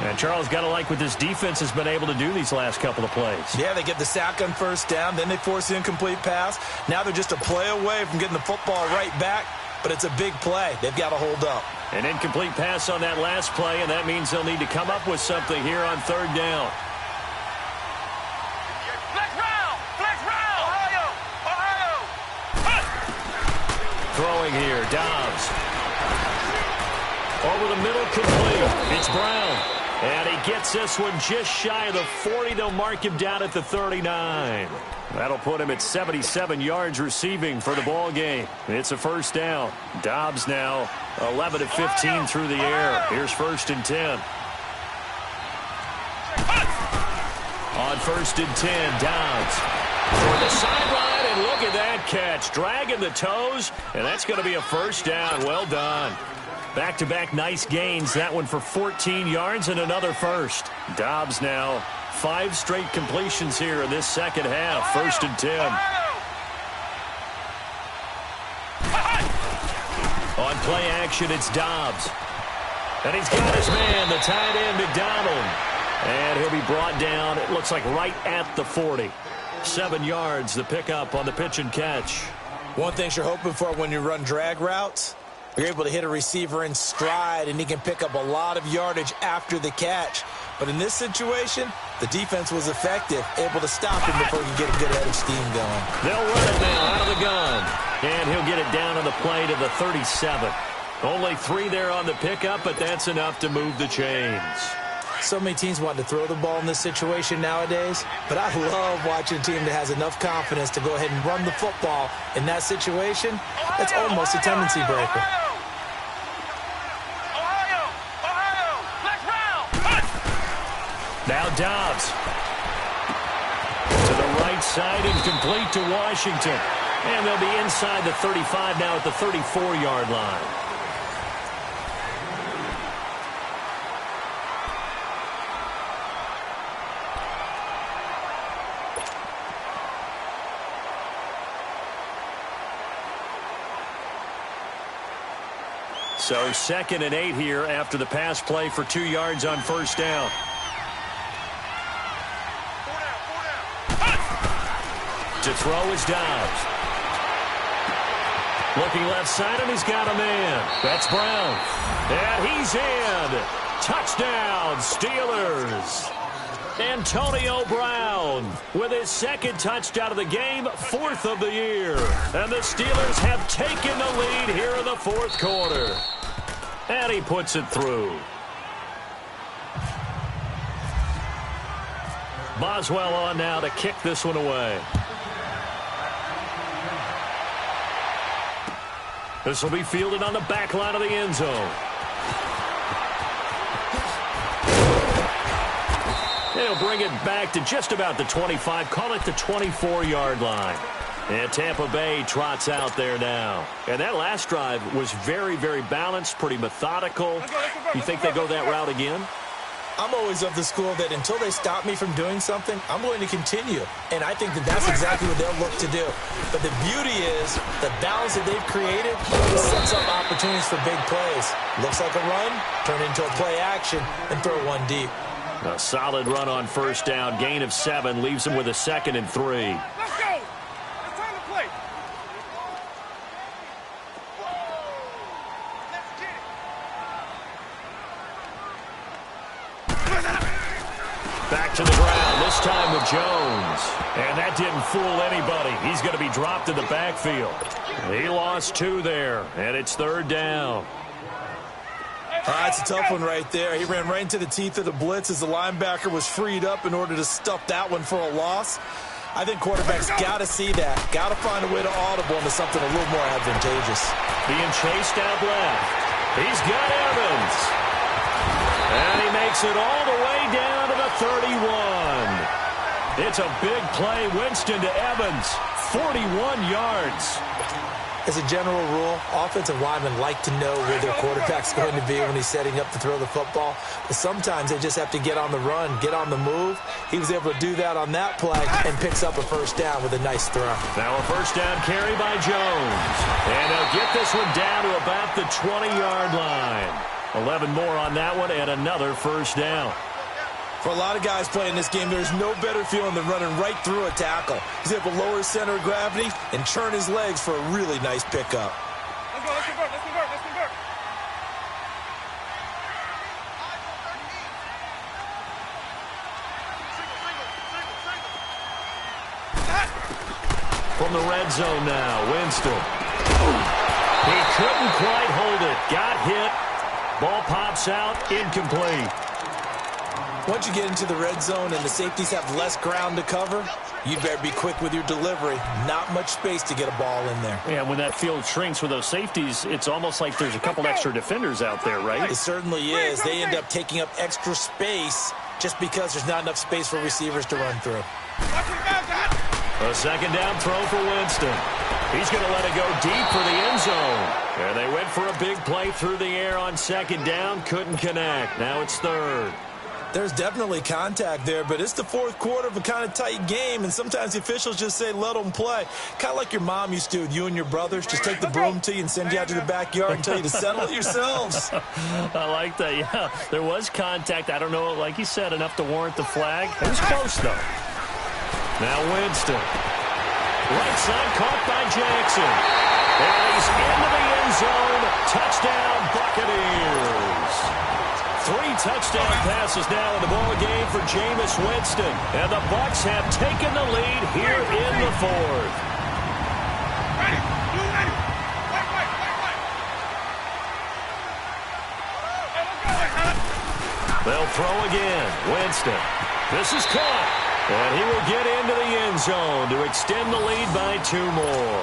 And Charles, got to like what this defense has been able to do these last couple of plays. Yeah, they get the sack on 1st down. Then they force the incomplete pass. Now they're just a play away from getting the football right back. But it's a big play. They've got to hold up. An incomplete pass on that last play, and that means they'll need to come up with something here on 3rd down. Throwing here, Dobbs. Over the middle, complete. It's Brown. And he gets this one just shy of the 40. They'll mark him down at the 39. That'll put him at 77 yards receiving for the ball game. It's a 1st down. Dobbs now 11 of 15 through the air. Here's 1st and 10. On 1st and 10, Dobbs for the sideline, and look at that catch. Dragging the toes, and that's going to be a 1st down. Well done. Back-to-back nice gains. That one for 14 yards and another 1st. Dobbs now 5 straight completions here in this 2nd half. 1st and 10. On play action, it's Dobbs. And he's got his man, the tight end, McDonald. And he'll be brought down, it looks like right at the 40. 7 yards, the pickup on the pitch and catch. One thing you're hoping for when you run drag routes, you're able to hit a receiver in stride, and he can pick up a lot of yardage after the catch. But in this situation, the defense was effective, able to stop him before he could get a good head of steam going. They'll run it now out of the gun. And he'll get it down on the play to the 37. Only 3 there on the pickup, but that's enough to move the chains. So many teams want to throw the ball in this situation nowadays, but I love watching a team that has enough confidence to go ahead and run the football in that situation. That's almost a tendency breaker. Now Dobbs. To the right side and complete to Washington. And they'll be inside the 35 now at the 34-yard line. So 2nd and 8 here after the pass play for 2 yards on 1st down. To throw is Dobbs. Looking left side, and he's got a man. That's Brown. And he's in. Touchdown, Steelers. Antonio Brown with his second touchdown of the game, fourth of the year. And the Steelers have taken the lead here in the fourth quarter. And he puts it through. Boswell on now to kick this one away. This will be fielded on the back line of the end zone. They'll bring it back to just about the 25, call it the 24-yard line. And Tampa Bay trots out there now. And that last drive was very, very balanced, pretty methodical. You think they go that route again? I'm always of the school that until they stop me from doing something, I'm going to continue. And I think that that's exactly what they'll look to do. But the beauty is the balance that they've created sets up opportunities for big plays. Looks like a run, turn into a play action, and throw one deep. A solid run on first down. Gain of 7 leaves him with a 2nd and 3. Let's go. It's time to play. Let's get it. Back to the ground, this time with Jones. And that didn't fool anybody. He's going to be dropped in the backfield. He lost 2 there, and it's 3rd down. That's a tough one right there. He ran right into the teeth of the blitz as the linebacker was freed up in order to stuff that one for a loss. I think quarterbacks got to see that. Got to find a way to audible into something a little more advantageous. Being chased out left. He's got Evans. And he makes it all the way down to the 31. It's a big play. Winston to Evans. 41 yards. As a general rule, offensive linemen like to know where their quarterback's going to be when he's setting up to throw the football. But sometimes they just have to get on the run, get on the move. He was able to do that on that play and picks up a first down with a nice throw. Now a first down carry by Jones. And they'll get this one down to about the 20-yard line. 11 more on that one and another first down. For a lot of guys playing this game, there's no better feeling than running right through a tackle. He's able to lower his center of gravity and churn his legs for a really nice pickup. Let's go. Let's convert. Let's convert. Let's convert. From the red zone now, Winston. He couldn't quite hold it. Got hit. Ball pops out, incomplete. Once you get into the red zone and the safeties have less ground to cover, you better be quick with your delivery. Not much space to get a ball in there. Yeah, when that field shrinks with those safeties, it's almost like there's a couple extra defenders out there, right? It certainly is. They end up taking up extra space just because there's not enough space for receivers to run through. A second down throw for Winston. He's going to let it go deep for the end zone. And they went for a big play through the air on second down. Couldn't connect. Now it's 3rd. There's definitely contact there, but it's the fourth quarter of a kind of tight game, and sometimes the officials just say, let them play. Kind of like your mom used to with you and your brothers. Just take the broom to you and send you out to the backyard and tell you to settle it yourselves. I like that, yeah. There was contact. I don't know, like you said, enough to warrant the flag. It was close, though. Now Winston. Right side caught by Jackson. And he's into the end zone. Touchdown, Buccaneers. 3 touchdown passes now in the ball game for Jameis Winston. And the Bucs have taken the lead here in the 4th. Ready. You ready. Wait. Hey, let's go. They'll throw again. Winston. This is caught. And he will get into the end zone to extend the lead by 2 more.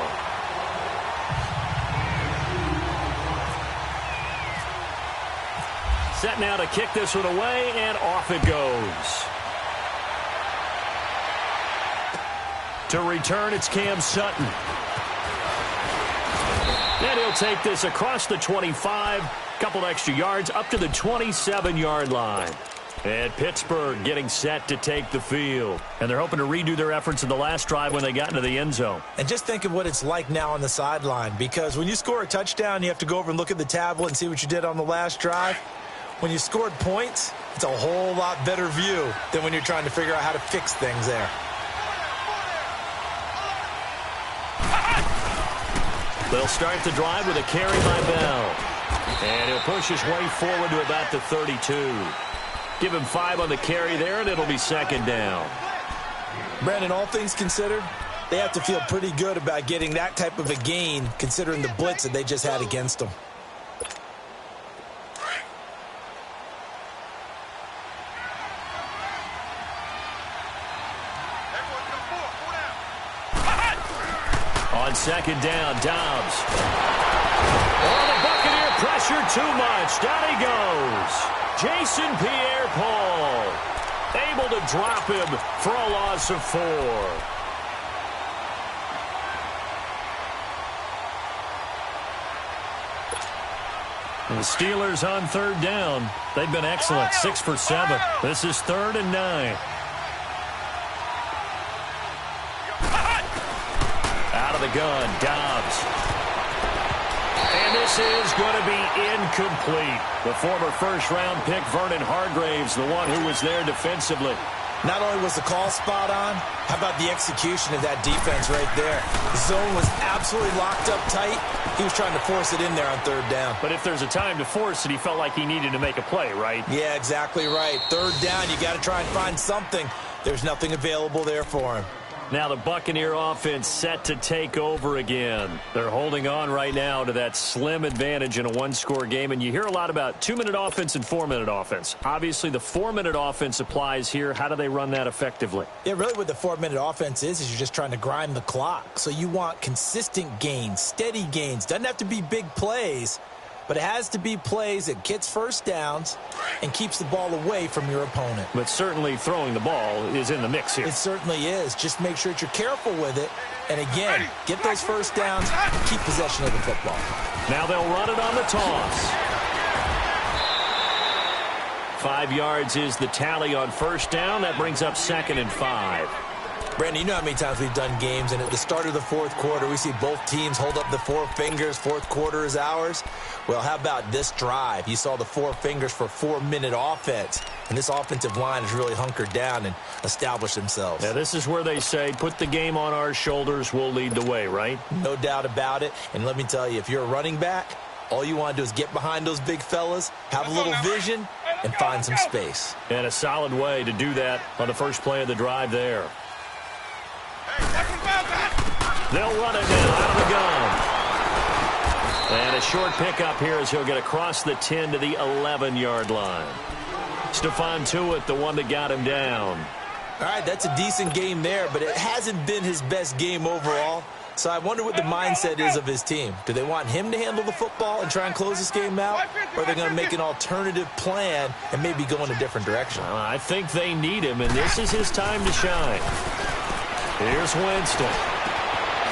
Set now to kick this one away, and off it goes. To return, it's Cam Sutton. And he'll take this across the 25, couple extra yards, up to the 27-yard line. And Pittsburgh getting set to take the field. And they're hoping to redo their efforts in the last drive when they got into the end zone. And just think of what it's like now on the sideline, because when you score a touchdown, you have to go over and look at the tablet and see what you did on the last drive. When you scored points, it's a whole lot better view than when you're trying to figure out how to fix things there. They'll start the drive with a carry by Bell. And he'll push his way forward to about the 32. Give him 5 on the carry there, and it'll be second down. Brandon, all things considered, they have to feel pretty good about getting that type of a gain, considering the blitz that they just had against them. On second down, Dobbs. Oh, the Buccaneer pressure too much. Down he goes. Jason Pierre-Paul able to drop him for a loss of 4. The Steelers on third down. They've been excellent. 6 for 7. This is 3rd and 9. Out of the gun, Dobbs. And this is going to be incomplete. The former first-round pick, Vernon Hargreaves, the one who was there defensively. Not only was the call spot on, how about the execution of that defense right there? The zone was absolutely locked up tight. He was trying to force it in there on third down. But if there's a time to force it, he felt like he needed to make a play, right? Yeah, exactly right. Third down, you got to try and find something. There's nothing available there for him. Now the Buccaneer offense set to take over again. They're holding on right now to that slim advantage in a one-score game, and you hear a lot about 2-minute offense and 4-minute offense. Obviously, the 4-minute offense applies here. How do they run that effectively? Yeah, really what the 4-minute offense is you're just trying to grind the clock. So you want consistent gains, steady gains. Doesn't have to be big plays, but it has to be plays that gets first downs and keeps the ball away from your opponent. But certainly throwing the ball is in the mix here. It certainly is. Just make sure that you're careful with it. And again, get those first downs, keep possession of the football. Now they'll run it on the toss. 5 yards is the tally on first down. That brings up 2nd and 5. Brandon, you know how many times we've done games, and at the start of the fourth quarter, we see both teams hold up the 4 fingers. Fourth quarter is ours. Well, how about this drive? You saw the 4 fingers for 4-minute offense, and this offensive line has really hunkered down and established themselves. Yeah, this is where they say, put the game on our shoulders, we'll lead the way, right? No doubt about it. And let me tell you, if you're a running back, all you want to do is get behind those big fellas, have a little vision, and find some space. And a solid way to do that on the first play of the drive there. They'll run it now out of the gun. And a short pickup here as he'll get across the 10 to the 11-yard line. Stephon Tuitt, the one that got him down. All right, that's a decent game there, but it hasn't been his best game overall. So I wonder what the mindset is of his team. Do they want him to handle the football and try and close this game out? Or are they going to make an alternative plan and maybe go in a different direction? I think they need him, and this is his time to shine. Here's Winston.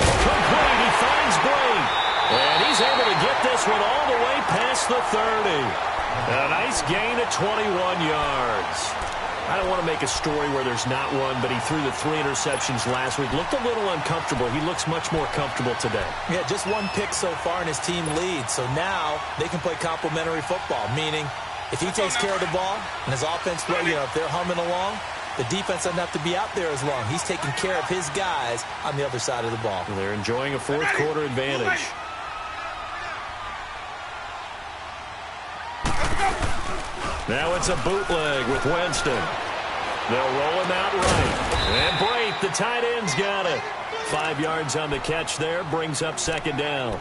Complete. He finds Blake. And he's able to get this one all the way past the 30. A nice gain of 21 yards. I don't want to make a story where there's not one, but he threw the 3 interceptions last week. Looked a little uncomfortable. He looks much more comfortable today. Yeah, just 1 pick so far and his team leads. So now they can play complementary football, meaning if he takes care of the ball and his offense, if they're humming along, the defense doesn't have to be out there as long. He's taking care of his guys on the other side of the ball. They're enjoying a fourth quarter advantage. Now it's a bootleg with Winston. They'll roll him out right. And Brate, the tight end's got it. 5 yards on the catch there, brings up 2nd down.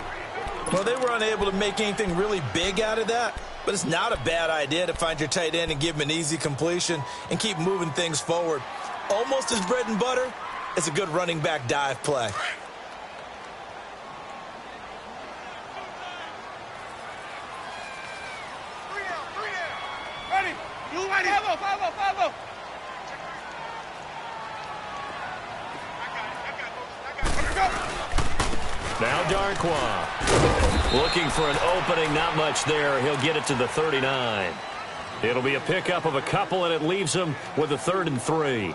Well, they were unable to make anything really big out of that, but it's not a bad idea to find your tight end and give him an easy completion and keep moving things forward. Almost as bread and butter as a good running back dive play. Ready. You ready? 5-0. Now Darkwa looking for an opening, not much there. He'll get it to the 39. It'll be a pickup of a couple, and it leaves him with a 3rd and 3.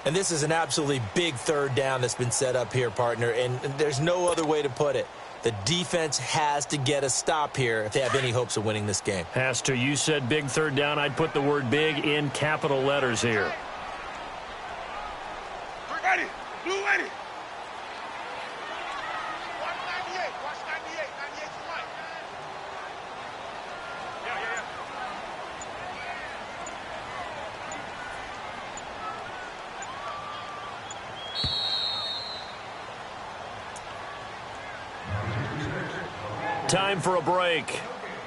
And this is an absolutely big third down that's been set up here, partner, and there's no other way to put it. The defense has to get a stop here if they have any hopes of winning this game. Has to. You said big third down. I'd put the word big in capital letters here. Ready. Blue ready. Time for a break.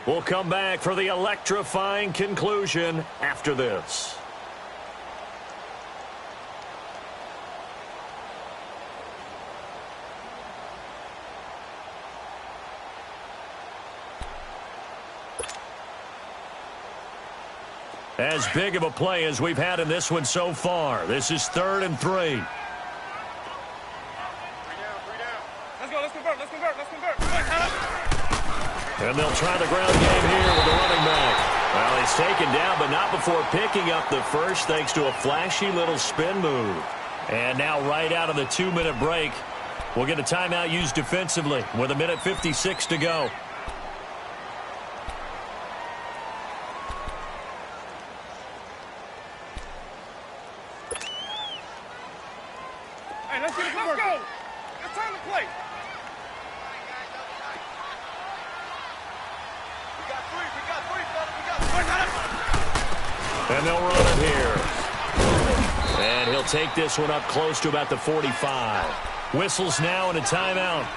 We'll come back for the electrifying conclusion after this. As big of a play as we've had in this one so far. This is 3rd and 3. And they'll try the ground game here with the running back. Well, he's taken down, but not before picking up the first thanks to a flashy little spin move. And now right out of the 2-minute break, we'll get a timeout used defensively with 1:56 to go. Hey, let's go. It's time to play. And they'll run it here. And he'll take this one up close to about the 45. Whistles now and a timeout.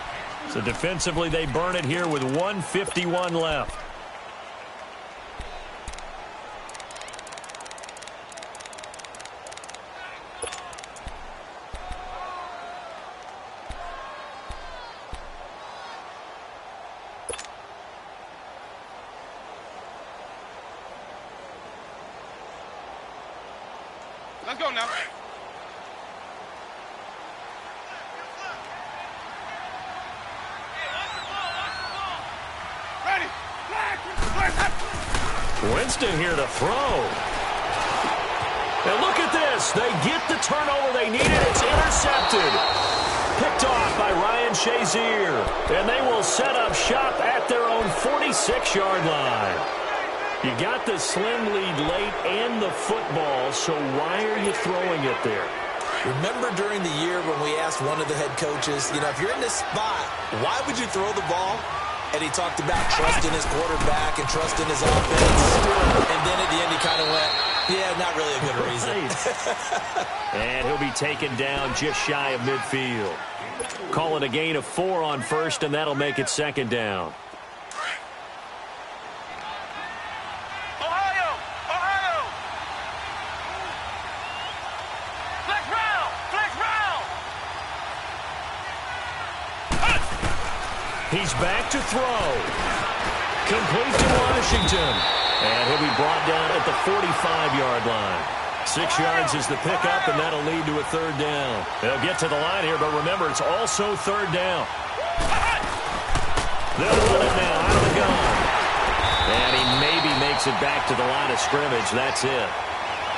So defensively, they burn it here with 1:51 left. Let's go now. Ready. Winston here to throw. And look at this. They get the turnover they needed. It's intercepted. Picked off by Ryan Shazier. And they will set up shop at their own 46-yard line. You got the slim lead late and the football, so why are you throwing it there? Remember during the year when we asked one of the head coaches, if you're in this spot, why would you throw the ball? And he talked about trusting his quarterback and trusting his offense. And then at the end he kind of went, yeah, not really a good reason. And he'll be taken down just shy of midfield. Call it a gain of 4 on first, and that'll make it 2nd down. He's back to throw. Complete to Washington. And he'll be brought down at the 45-yard line. 6 yards is the pickup, and that'll lead to a 3rd down. They'll get to the line here, but remember, it's also 3rd down. They'll run it now out of the gun. And he maybe makes it back to the line of scrimmage. That's it.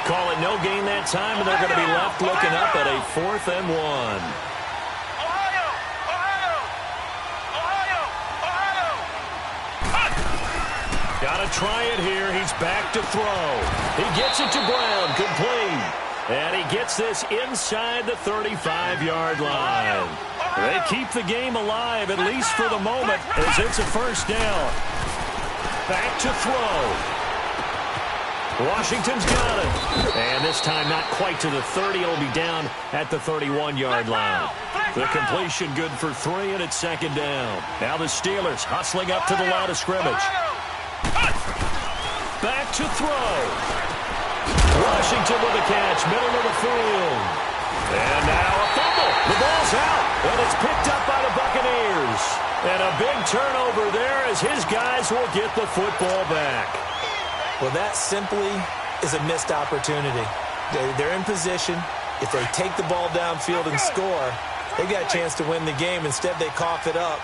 Call it no gain that time, and they're going to be left looking up at a 4th and 1. Got to try it here. He's back to throw. He gets it to Brown. Complete. And he gets this inside the 35-yard line. They keep the game alive, at least for the moment, as it's a 1st down. Back to throw. Washington's got it. And this time not quite to the 30. It'll be down at the 31-yard line. The completion good for 3, and it's 2nd down. Now the Steelers hustling up to the line of scrimmage. Back to throw. Washington with a catch, middle of the field. And now a fumble. The ball's out, and it's picked up by the Buccaneers. And a big turnover there as his guys will get the football back. Well, that simply is a missed opportunity. They're in position. If they take the ball downfield and score, they've got a chance to win the game. Instead, they cough it up.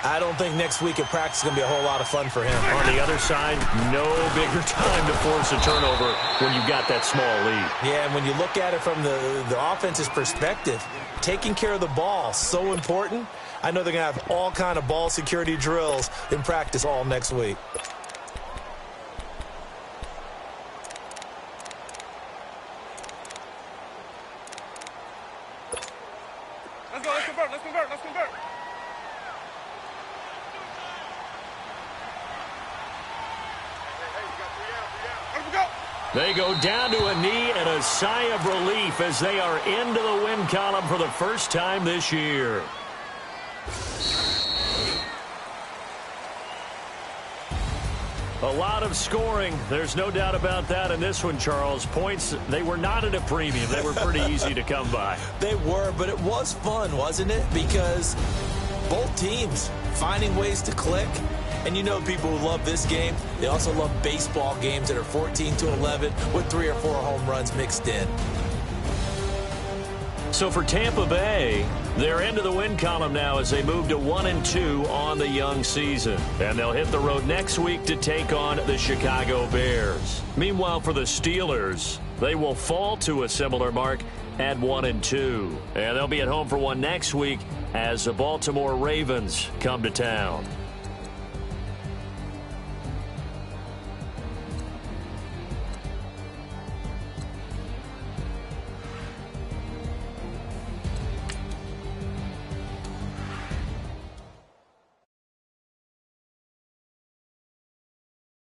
I don't think next week at practice is going to be a whole lot of fun for him. On the other side, no bigger time to force a turnover when you've got that small lead. Yeah, and when you look at it from the offense's perspective, taking care of the ball, so important. I know they're going to have all kind of ball security drills in practice all next week. Let's convert. They go down to a knee and a sigh of relief as they are into the win column for the first time this year. A lot of scoring. There's no doubt about that in this one, Charles. Points, they were not at a premium. They were pretty easy to come by. They were, but it was fun, wasn't it? Because both teams finding ways to click. And you know people who love this game, they also love baseball games that are 14-11 with 3 or 4 home runs mixed in. So for Tampa Bay, they're into the win column now as they move to 1-2 on the young season. And they'll hit the road next week to take on the Chicago Bears. Meanwhile, for the Steelers, they will fall to a similar mark at 1-2. And they'll be at home for one next week as the Baltimore Ravens come to town.